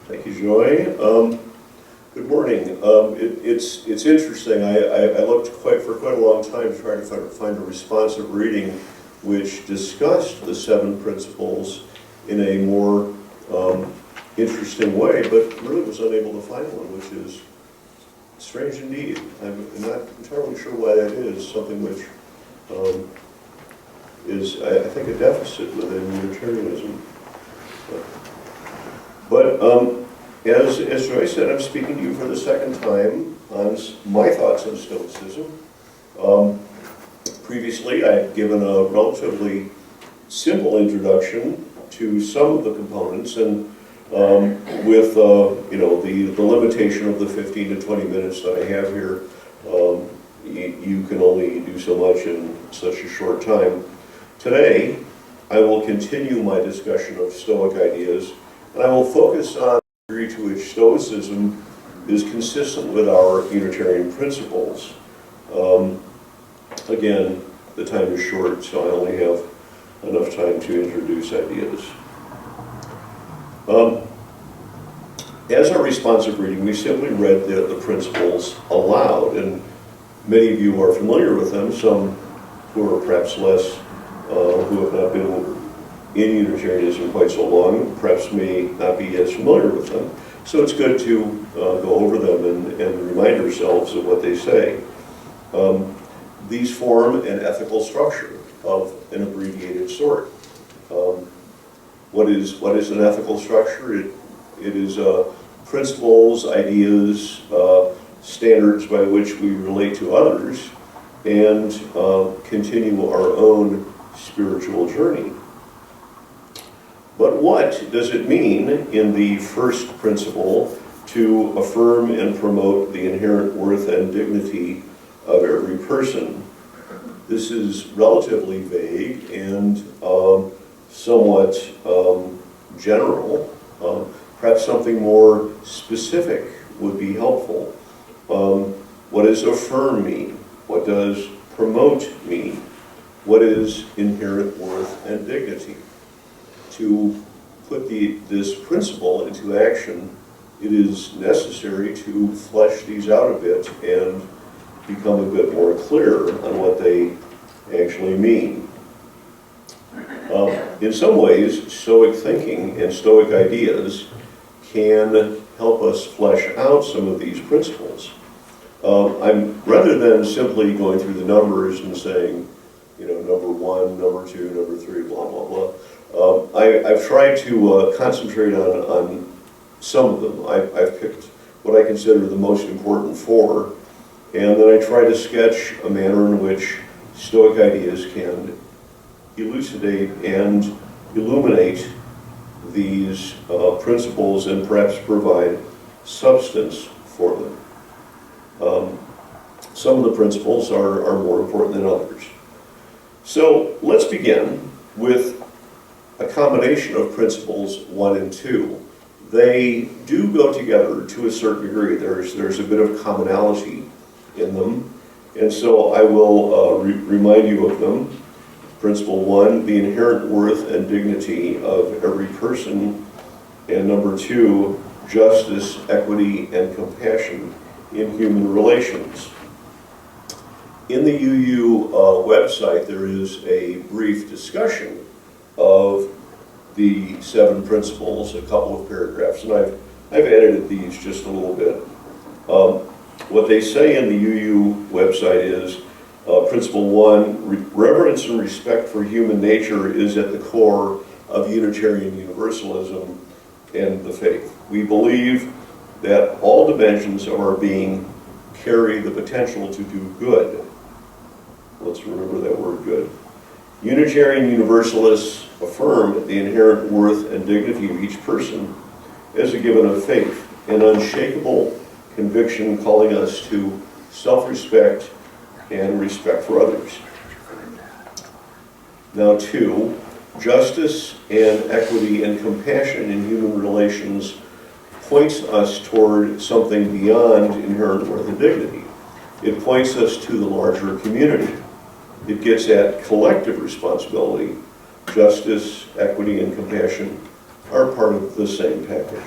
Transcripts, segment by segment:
Thank you, Joy. Good morning. It's interesting. I looked for quite a long time trying to find a responsive reading which discussed the 7 principles in a more interesting way, but really was unable to find one, which is strange indeed. I'm not entirely sure why that is, something which is, I think, a deficit within Unitarianism. But as Joy said, I'm speaking to you for the second time on my thoughts on Stoicism. Previously, I had given a relatively simple introduction to some of the components, and with the limitation of the 15 to 20 minutes that I have here, you can only do so much in such a short time. Today, I will continue my discussion of Stoic ideas, and I will focus on the degree to which Stoicism is consistent with our Unitarian principles. Again, the time is short, so I only have enough time to introduce ideas. As our responsive reading, we simply read the principles aloud, and many of you are familiar with them, some who are perhaps less, who have not been in Unitarianism quite so long, perhaps may not be as familiar with them. So it's good to go over them and remind ourselves of what they say. These form an ethical structure of an abbreviated sort. What is an ethical structure? It is principles, ideas, standards by which we relate to others and continue our own spiritual journey. But what does it mean in the first principle to affirm and promote the inherent worth and dignity of every person? This is relatively vague and somewhat general. Perhaps something more specific would be helpful. What does affirm mean? What does promote mean? What is inherent worth and dignity? To put this principle into action, it is necessary to flesh these out a bit and become a bit more clear on what they actually mean. In some ways, Stoic thinking and Stoic ideas can help us flesh out some of these principles. Rather than simply going through the numbers and saying, number 1, number 2, number 3, blah, blah, blah, I've tried to concentrate on some of them. I've picked what I consider the most important 4, and then I try to sketch a manner in which Stoic ideas can elucidate and illuminate these principles and perhaps provide substance for them. Some of the principles are more important than others. So let's begin with a combination of principles 1 and 2. They do go together to a certain degree. There's a bit of commonality in them, and so I will remind you of them. Principle 1, the inherent worth and dignity of every person, and number 2, justice, equity, and compassion in human relations. In the UU website, there is a brief discussion of the 7 principles, a couple of paragraphs, and I've edited these just a little bit. What they say in the UU website is, Principle 1, reverence and respect for human nature is at the core of Unitarian Universalism and the faith. We believe that all dimensions of our being carry the potential to do good. Let's remember that word, good. Unitarian Universalists affirm the inherent worth and dignity of each person as a given of faith, an unshakable conviction calling us to self-respect and respect for others. Now 2, justice and equity and compassion in human relations points us toward something beyond inherent worth and dignity. It points us to the larger community. It gets at collective responsibility. Justice, equity, and compassion are part of the same package.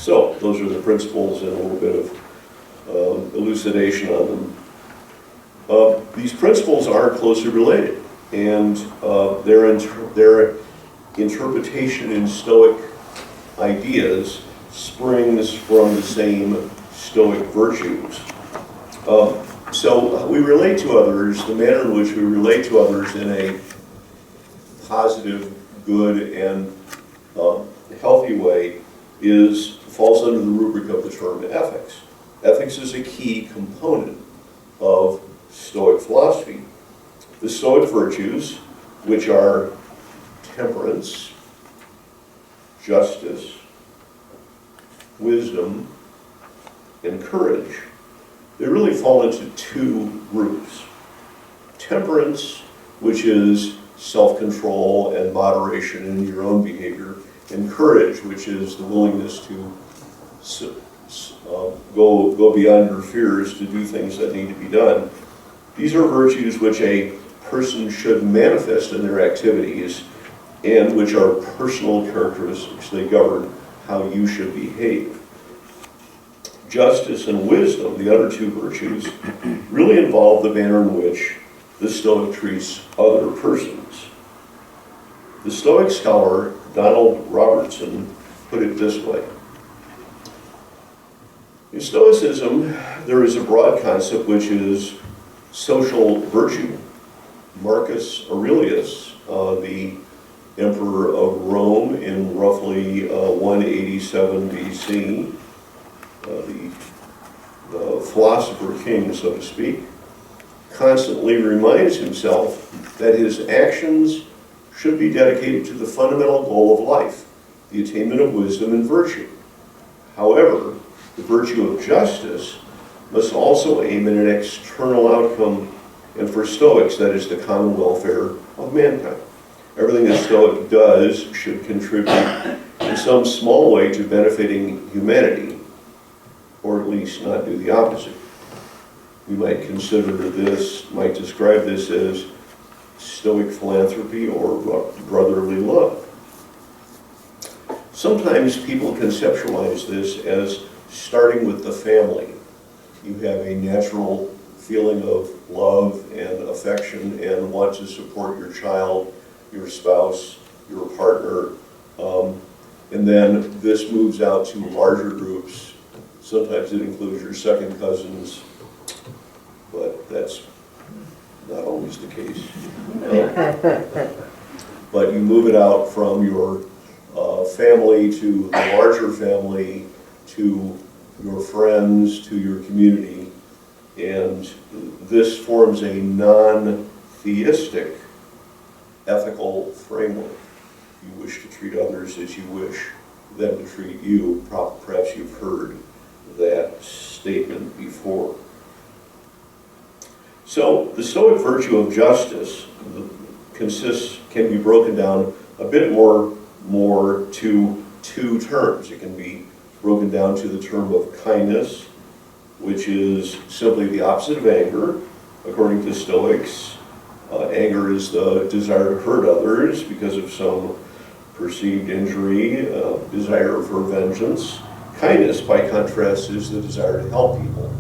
So those are the principles and a little bit of elucidation on them. These principles are closely related, and their interpretation in Stoic ideas springs from the same Stoic virtues. So we relate to others, the manner in which we relate to others in a positive, good, and healthy way falls under the rubric of the term ethics. Ethics is a key component of Stoic philosophy. The Stoic virtues, which are temperance, justice, wisdom, and courage, they really fall into two groups. Temperance, which is self-control and moderation in your own behavior, and courage, which is the willingness to go beyond your fears to do things that need to be done. These are virtues which a person should manifest in their activities and which are personal characteristics. They govern how you should behave. Justice and wisdom, the other two virtues, really involve the manner in which the Stoic treats other persons. The Stoic scholar Donald Robertson put it this way. In Stoicism, there is a broad concept which is social virtue. Marcus Aurelius, the emperor of Rome in roughly 187 BC, the philosopher king, so to speak, constantly reminds himself that his actions should be dedicated to the fundamental goal of life, the attainment of wisdom and virtue. However, the virtue of justice must also aim at an external outcome, and for Stoics, that is the common welfare of mankind. Everything a Stoic does should contribute in some small way to benefiting humanity, or at least not do the opposite. We might describe this as Stoic philanthropy or brotherly love. Sometimes people conceptualize this as starting with the family. You have a natural feeling of love and affection and want to support your child, your spouse, your partner, and then this moves out to larger groups. Sometimes it includes your second cousins, but that's not always the case. But you move it out from your family to the larger family, to your friends, to your community, and this forms a non-theistic ethical framework. You wish to treat others as you wish them to treat you. Perhaps you've heard that statement before. So the Stoic virtue of justice can be broken down a bit more to two terms. It can be broken down to the term of kindness, which is simply the opposite of anger. According to Stoics, anger is the desire to hurt others because of some perceived injury, desire for vengeance. Kindness, by contrast, is the desire to help people,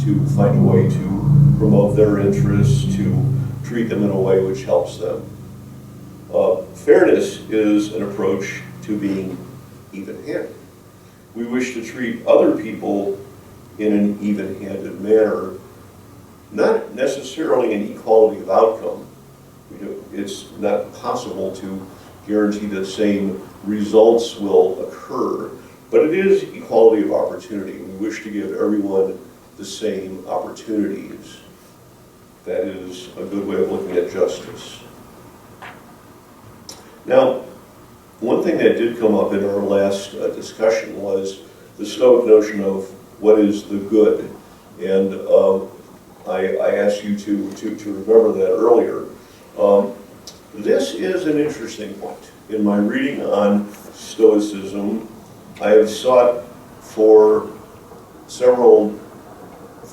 to find a way to promote their interests, to treat them in a way which helps them. Fairness is an approach to being even-handed. We wish to treat other people in an even-handed manner, not necessarily an equality of outcome. It's not possible to guarantee the same results will occur, but it is equality of opportunity. We wish to give everyone the same opportunities. That is a good way of looking at justice. Now, one thing that did come up in our last discussion was the Stoic notion of what is the good. And I asked you to remember that earlier. This is an interesting point. In my reading on Stoicism, I have sought for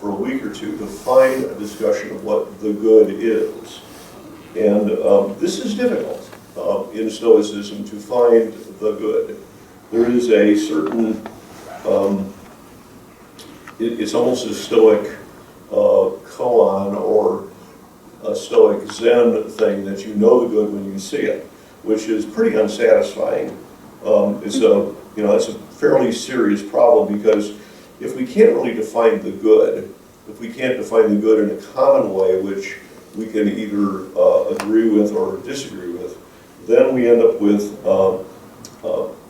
a week or two to find a discussion of what the good is. And this is difficult in Stoicism to find the good. There is a certain um, it's almost a Stoic koan or a Stoic Zen thing that you know the good when you see it, which is pretty unsatisfying. It's a fairly serious problem, because if we can't really define the good, if we can't define the good in a common way, which we can either agree with or disagree with, then we end up with a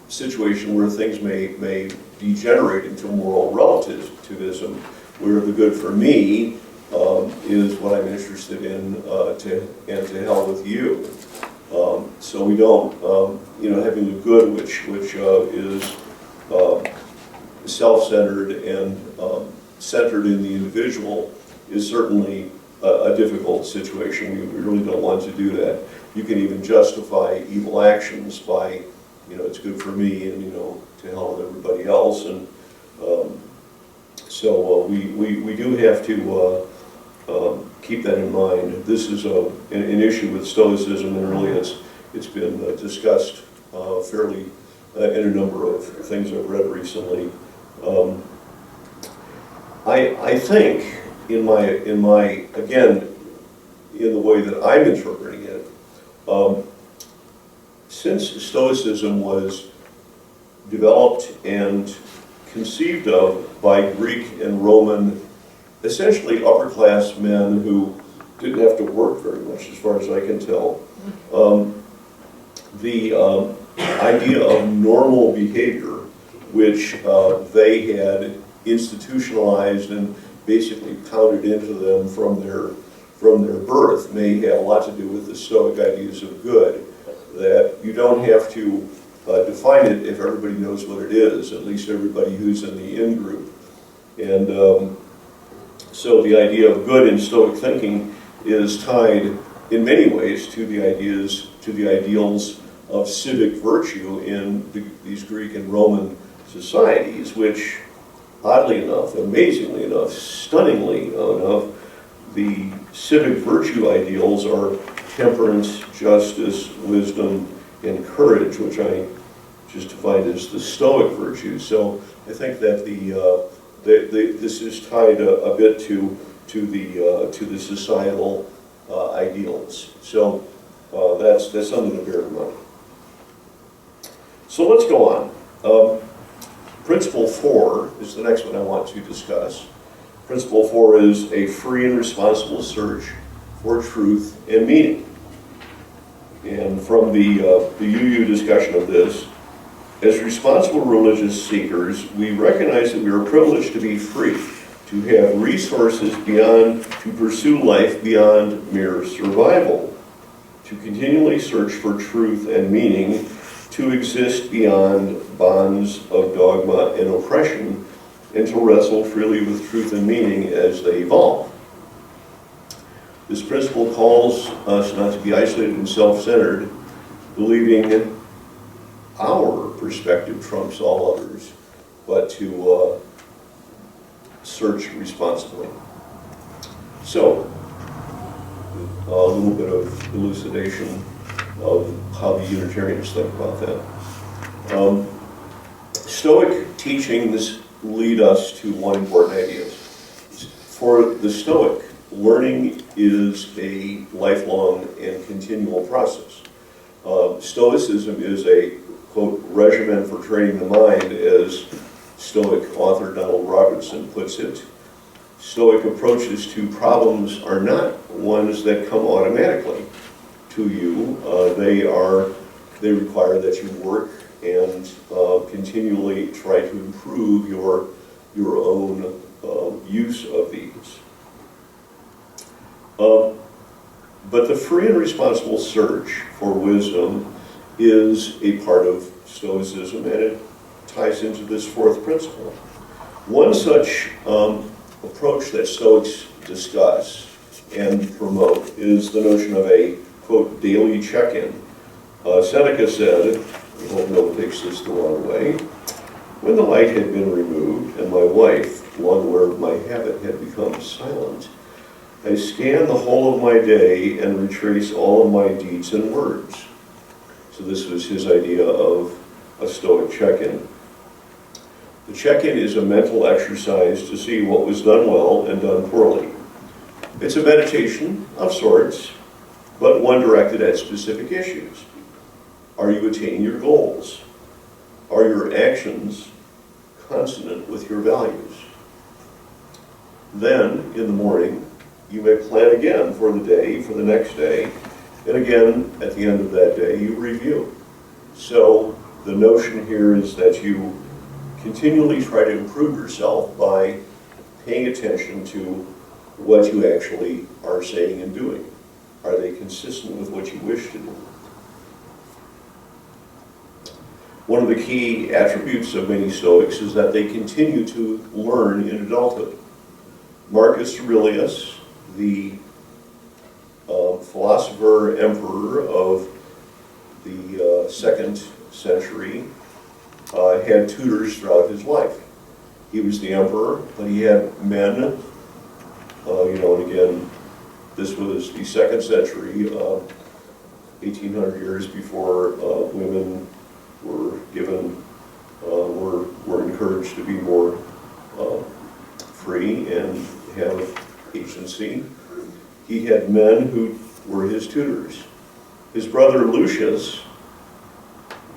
situation where things may degenerate into moral relativism, where the good for me is what I'm interested in, and to hell with you. So we don't, having the good which is self-centered and centered in the individual is certainly a difficult situation. We really don't want to do that. You can even justify evil actions by, it's good for me, and to hell with everybody else. And so we do have to keep that in mind. This is an issue with Stoicism, and really it's been discussed fairly in a number of things I've read recently. I think in the way that I'm interpreting it, since Stoicism was developed and conceived of by Greek and Roman, essentially upper-class men who didn't have to work very much, as far as I can tell, the idea of normal behavior, which they had institutionalized and basically pounded into them from their birth, may have a lot to do with the Stoic ideas of good, that you don't have to define it if everybody knows what it is, at least everybody who's in the in-group. And so the idea of good in Stoic thinking is tied in many ways to the ideals of civic virtue in these Greek and Roman societies, which, oddly enough, amazingly enough, stunningly enough, the civic virtue ideals are temperance, justice, wisdom, and courage, which I just defined as the Stoic virtues. So I think that this is tied a bit to the societal ideals. So that's something to bear in mind. So let's go on. Principle 4 is the next one I want to discuss. Principle 4 is a free and responsible search for truth and meaning. And from the UU discussion of this, as responsible religious seekers, we recognize that we are privileged to be free, to have resources to pursue life beyond mere survival, to continually search for truth and meaning, to exist beyond bonds of dogma and oppression, and to wrestle freely with truth and meaning as they evolve. This principle calls us not to be isolated and self-centered, believing our perspective trumps all others, but to search responsibly. So, a little bit of elucidation of how the Unitarians think about that. Stoic teachings lead us to one important idea. For the Stoic, learning is a lifelong and continual process. Stoicism is a, quote, regimen for training the mind, as Stoic author Donald Robertson puts it. Stoic approaches to problems are not ones that come automatically to you. They require that you work and continually try to improve your own use of these. But the free and responsible search for wisdom is a part of Stoicism, and it ties into this fourth principle. One such approach that Stoics discuss and promote is the notion of a, quote, daily check-in. Seneca said, I hope no one takes this the wrong way, when the light had been removed and my wife, one where my habit had become silent, I scan the whole of my day and retrace all of my deeds and words. So this was his idea of a Stoic check-in. The check-in is a mental exercise to see what was done well and done poorly. It's a meditation of sorts, but one directed at specific issues. Are you attaining your goals? Are your actions consonant with your values? Then, in the morning, you may plan again for the day, for the next day, and again, at the end of that day, you review. So, the notion here is that you continually try to improve yourself by paying attention to what you actually are saying and doing. Are they consistent with what you wish to do? One of the key attributes of many Stoics is that they continue to learn in adulthood. Marcus Aurelius, the philosopher emperor of the 2nd century, had tutors throughout his life. He was the emperor, but he had men, and again, this was the 2nd century, 1800 years before women were given, were encouraged to be more free and have agency. He had men who were his tutors. His brother Lucius,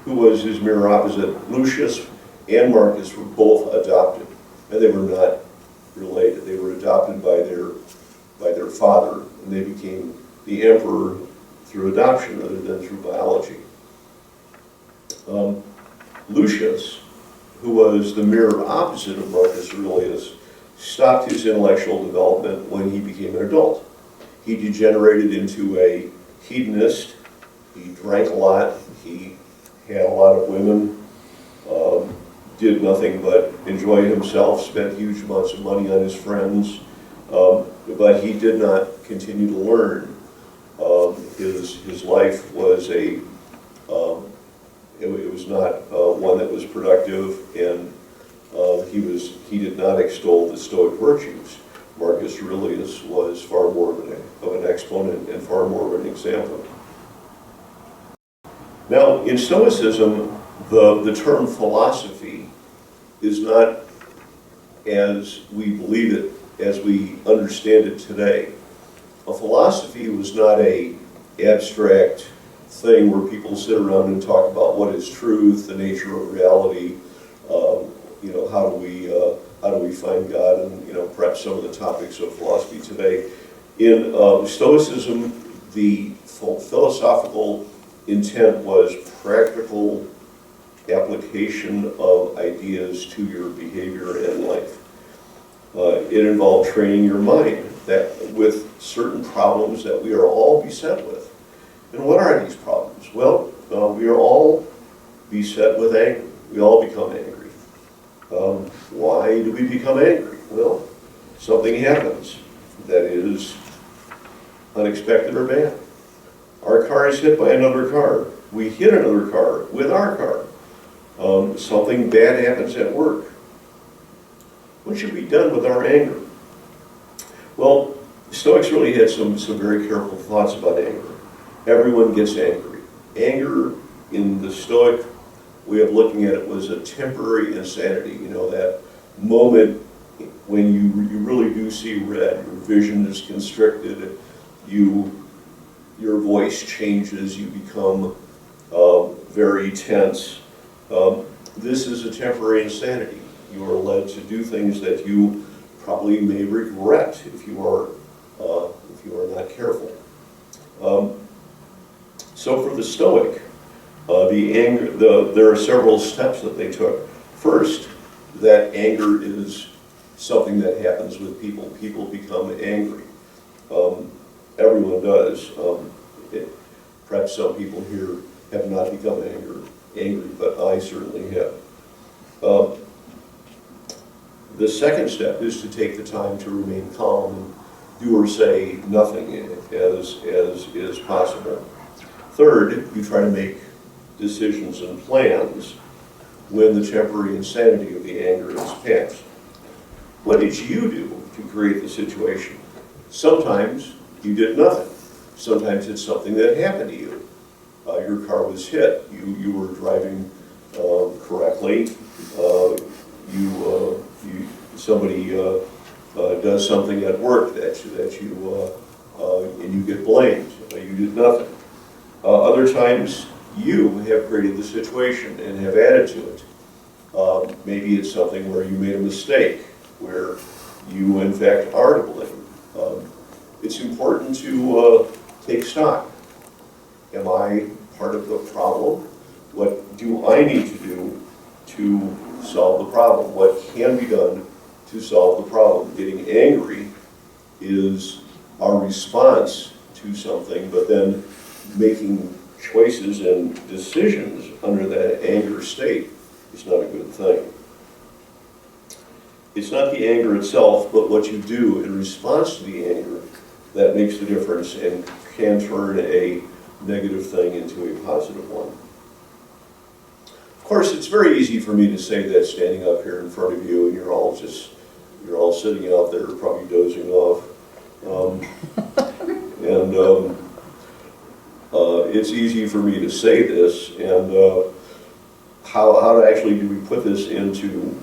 who was his mirror opposite, Lucius and Marcus were both adopted, and they were not related. They were adopted by their father, and they became the emperor through adoption rather than through biology. Lucius, who was the mirror opposite of Marcus Aurelius, stopped his intellectual development when he became an adult. He degenerated into a hedonist. He drank a lot. He had a lot of women, did nothing but enjoy himself, spent huge amounts of money on his friends, but he did not continue to learn. His life was it was not one that was productive, and he did not extol the Stoic virtues. Marcus Aurelius was far more of an exponent and far more of an example. Now, in Stoicism, the term philosophy is not as we believe it, as we understand it today. A philosophy was not an abstract thing where people sit around and talk about what is truth, the nature of reality, how do we find God, and perhaps some of the topics of philosophy today. In Stoicism, the philosophical intent was practical application of ideas to your behavior and life. It involved training your mind with certain problems that we are all beset with. And what are these problems? Well, we are all beset with anger. We all become angry. Why do we become angry? Well, something happens that is unexpected or bad. Our car is hit by another car. We hit another car with our car. Something bad happens at work. What should be done with our anger? Well, Stoics really had some very careful thoughts about anger. Everyone gets angry. Anger, in the Stoic way of looking at it, was a temporary insanity. That moment when you really do see red, your vision is constricted, your voice changes, you become very tense. This is a temporary insanity. You are led to do things that you probably may regret if you are not careful. So for the Stoic, there are several steps that they took. First, that anger is something that happens with people. People become angry. Everyone does. Perhaps some people here have not become angry, but I certainly have. The second step is to take the time to remain calm and do or say nothing as is possible. Third, you try to make decisions and plans when the temporary insanity of the anger is past. What did you do to create the situation? Sometimes you did nothing. Sometimes it's something that happened to you. Your car was hit. You were driving correctly. You somebody does something at work and you get blamed. You did nothing. Other times, you have created the situation and have added to it. Maybe it's something where you made a mistake, where you in fact are to blame. It's important to take stock. Am I part of the problem? What do I need to do to solve the problem? What can be done to solve the problem? Getting angry is our response to something, but then making choices and decisions under that anger state is not a good thing. It's not the anger itself, but what you do in response to the anger that makes the difference and can turn a negative thing into a positive one. Of course, it's very easy for me to say that standing up here in front of you, and you're all sitting out there probably dozing off. It's easy for me to say this, and how actually do we put this into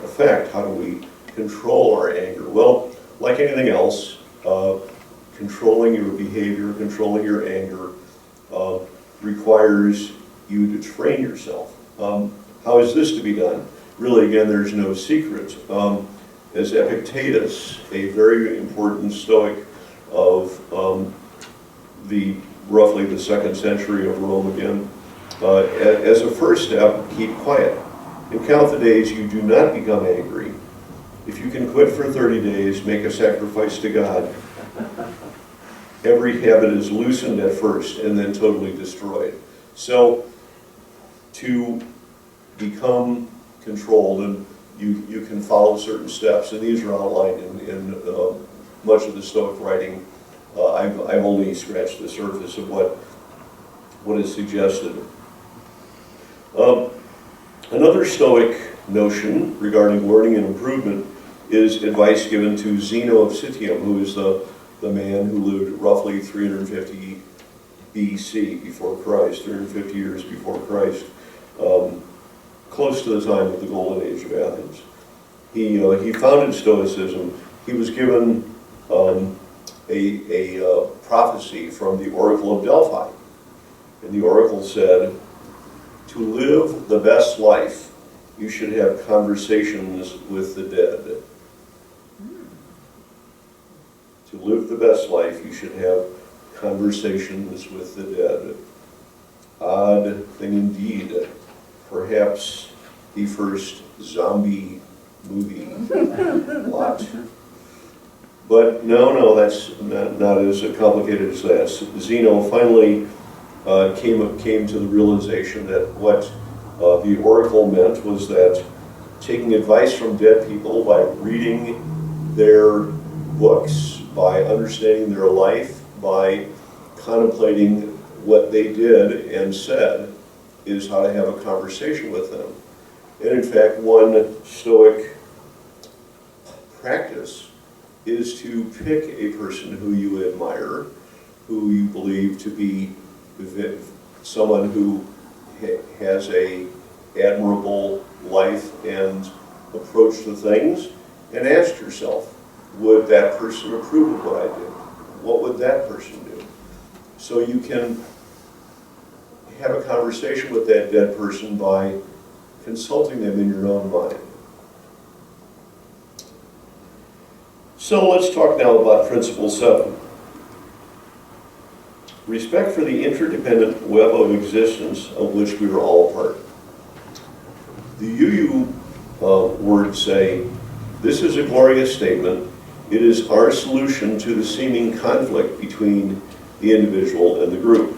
effect? How do we control our anger? Well, like anything else, controlling your behavior, controlling your anger requires you to train yourself. How is this to be done? Really, again, there's no secret. As Epictetus, a very important Stoic of roughly the 2nd century of Rome again, as a first step, keep quiet and count the days you do not become angry. If you can quit for 30 days, make a sacrifice to God. Every habit is loosened at first and then totally destroyed. So, to become controlled, and you can follow certain steps, and these are outlined in much of the Stoic writing. I've only scratched the surface of what is suggested. Another Stoic notion regarding learning and improvement is advice given to Zeno of Citium, who is the man who lived roughly 350 BC, before Christ, 350 years before Christ, close to the time of the Golden Age of Athens. He founded Stoicism. He was given a prophecy from the Oracle of Delphi. And the Oracle said, to live the best life, you should have conversations with the dead. To live the best life, you should have conversations with the dead. Odd thing indeed. Perhaps the first zombie movie plot. But no, that's not as complicated as that. Zeno finally came to the realization that what the oracle meant was that taking advice from dead people by reading their books, by understanding their life, by contemplating what they did and said, is how to have a conversation with them. And in fact, one Stoic practice is to pick a person who you admire, who you believe to be someone who has a admirable life and approach to things, and ask yourself, would that person approve of what I did? What would that person do? So you can have a conversation with that dead person by consulting them in your own mind. So let's talk now about Principle 7. Respect for the interdependent web of existence of which we are all a part. The UU words say, this is a glorious statement. It is our solution to the seeming conflict between the individual and the group.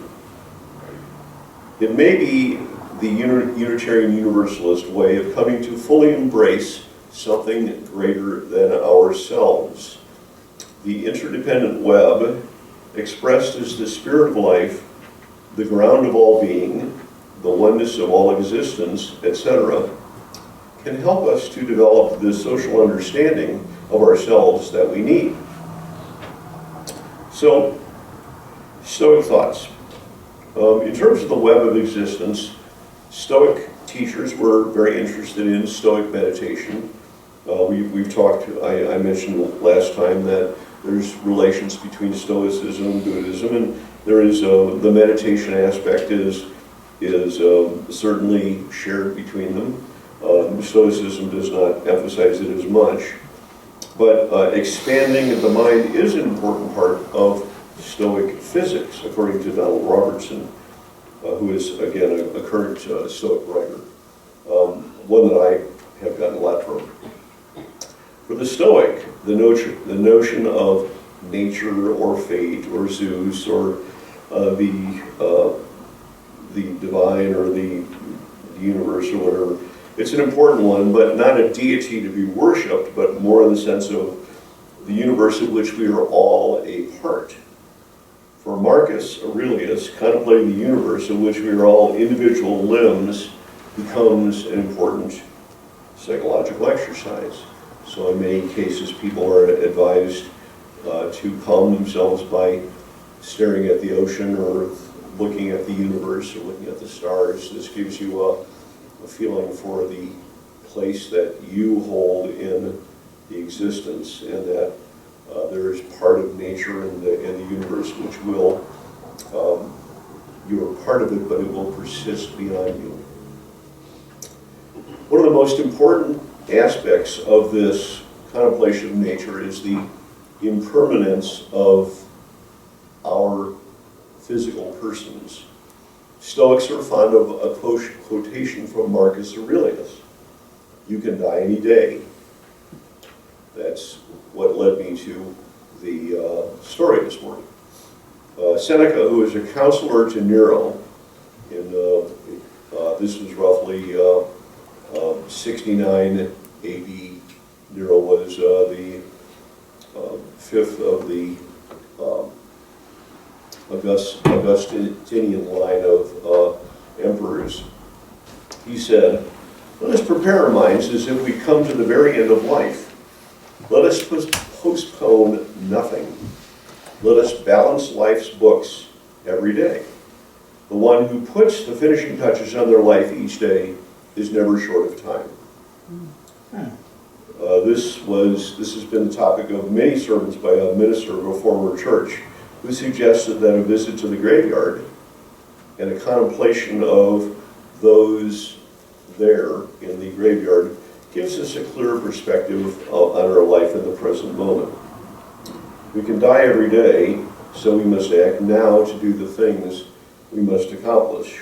It may be the Unitarian Universalist way of coming to fully embrace something greater than ourselves. The interdependent web, expressed as the spirit of life, the ground of all being, the oneness of all existence, etc., can help us to develop the social understanding of ourselves that we need. So, Stoic thoughts. In terms of the web of existence, Stoic teachers were very interested in Stoic meditation. We've talked, I mentioned last time that there's relations between Stoicism and Buddhism, and there is the meditation aspect is certainly shared between them. Stoicism does not emphasize it as much, but expanding the mind is an important part of Stoic physics, according to Donald Robertson, who is, again, a current Stoic writer, one that I have gotten a lot from. For the Stoic, the notion of nature or fate or Zeus or the divine or the universe or whatever, it's an important one, but not a deity to be worshipped, but more in the sense of the universe of which we are all a part. For Marcus Aurelius, contemplating the universe of which we are all individual limbs becomes an important psychological exercise. So in many cases, people are advised to calm themselves by staring at the ocean or looking at the universe or looking at the stars. This gives you a feeling for the place that you hold in the existence, and that there is part of nature and the universe which will, you are part of it, but it will persist beyond you. One of the most important aspects of this contemplation of nature is the impermanence of our physical persons. Stoics are fond of a quotation from Marcus Aurelius: "You can die any day." That's what led me to the story this morning. Seneca, who was a counselor to Nero, this was roughly 69 AD. Nero was the fifth of the Augustinian line of emperors. He said, "Let us prepare our minds as if we come to the very end of life. Let us postpone nothing. Let us balance life's books every day. The one who puts the finishing touches on their life each day is never short of time." This has been the topic of many sermons by a minister of a former church, who suggested that a visit to the graveyard and a contemplation of those there in the graveyard gives us a clearer perspective on our life in the present moment. We can die every day, so we must act now to do the things we must accomplish.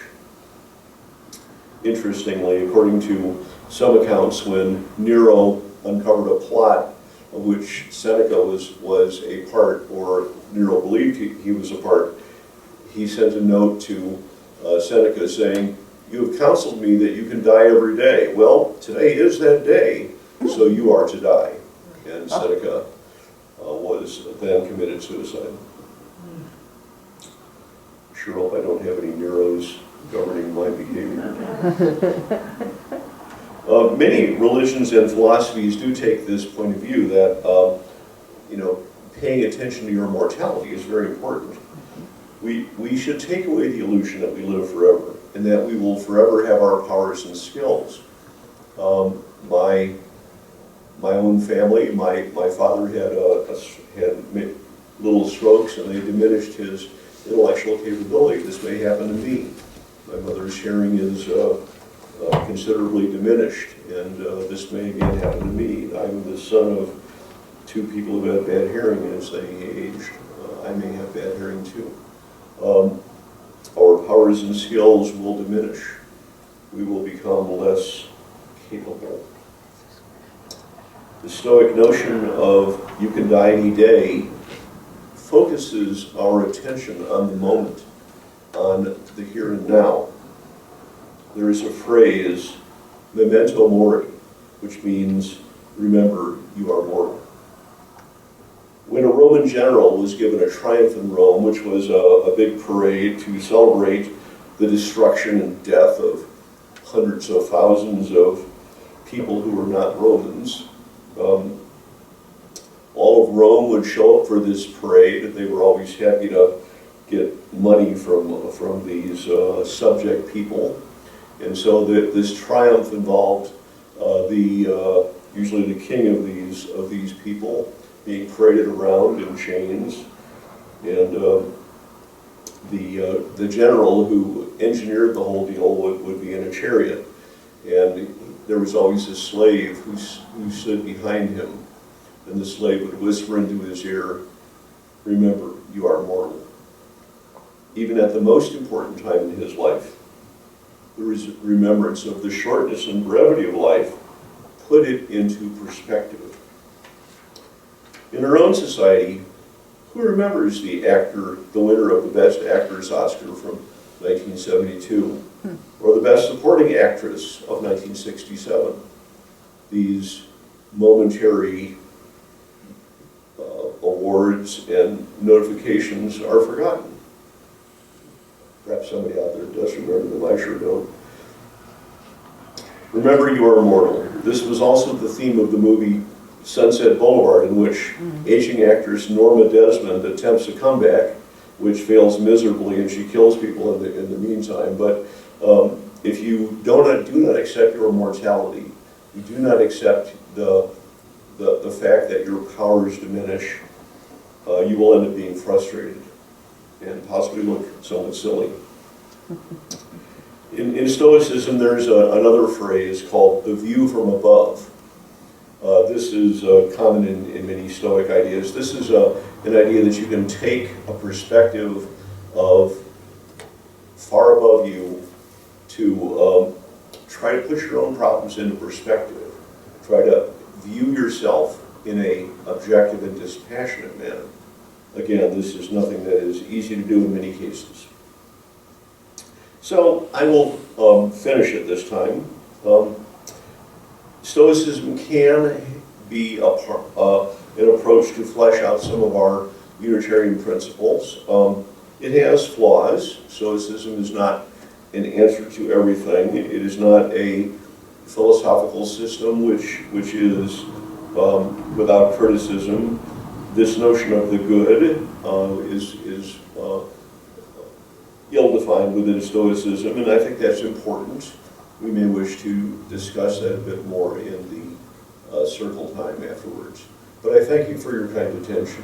Interestingly, according to some accounts, when Nero uncovered a plot of which Seneca was a part, or Nero believed he was a part, he sent a note to Seneca saying, "You have counseled me that you can die every day. Well, today is that day, so you are to die." And Seneca was then committed suicide. Sure hope I don't have any Neros governing my behavior. Many religions and philosophies do take this point of view that paying attention to your mortality is very important. We should take away the illusion that we live forever, and that we will forever have our powers and skills. My own family, my father had little strokes, and they diminished his intellectual capability. This may happen to me. My mother's hearing is considerably diminished, and this may again happen to me. I'm the son of two people who had bad hearing as they aged. I may have bad hearing too. Our powers and skills will diminish. We will become less capable. The Stoic notion of "you can die any day" focuses our attention on the moment, on the here and now. There is a phrase, "memento mori," which means remember you are mortal. When a Roman general was given a triumph in Rome, which was a big parade to celebrate the destruction and death of hundreds of thousands of people who were not Romans, all of Rome would show up for this parade, and they were always happy to get money from these subject people. And so this triumph involved usually the king of these people being paraded around in chains, and the general who engineered the whole deal would be in a chariot, and there was always a slave who stood behind him, and the slave would whisper into his ear, "Remember, you are mortal." Even at the most important time in his life, the remembrance of the shortness and brevity of life put it into perspective. In our own society, who remembers the actor, the winner of the Best Actress Oscar from 1972, or the Best Supporting Actress of 1967? These momentary awards and notifications are forgotten. Perhaps somebody out there does remember them, I sure don't. Remember, you are immortal. This was also the theme of the movie Sunset Boulevard, in which aging actress Norma Desmond attempts a comeback, which fails miserably, and she kills people in the meantime. But if you do not accept your mortality, you do not accept the fact that your powers diminish, you will end up being frustrated and possibly look somewhat silly. In Stoicism, there's another phrase called the view from above. This is common in many Stoic ideas. This is an idea that you can take a perspective of far above you to try to put your own problems into perspective. Try to view yourself in an objective and dispassionate manner. Again, this is nothing that is easy to do in many cases. So I will finish at this time. Stoicism can be an approach to flesh out some of our Unitarian principles. It has flaws. Stoicism is not an answer to everything. It is not a philosophical system which is without criticism. This notion of the good is ill-defined within Stoicism, and I think that's important. We may wish to discuss that a bit more in the circle time afterwards. But I thank you for your kind attention.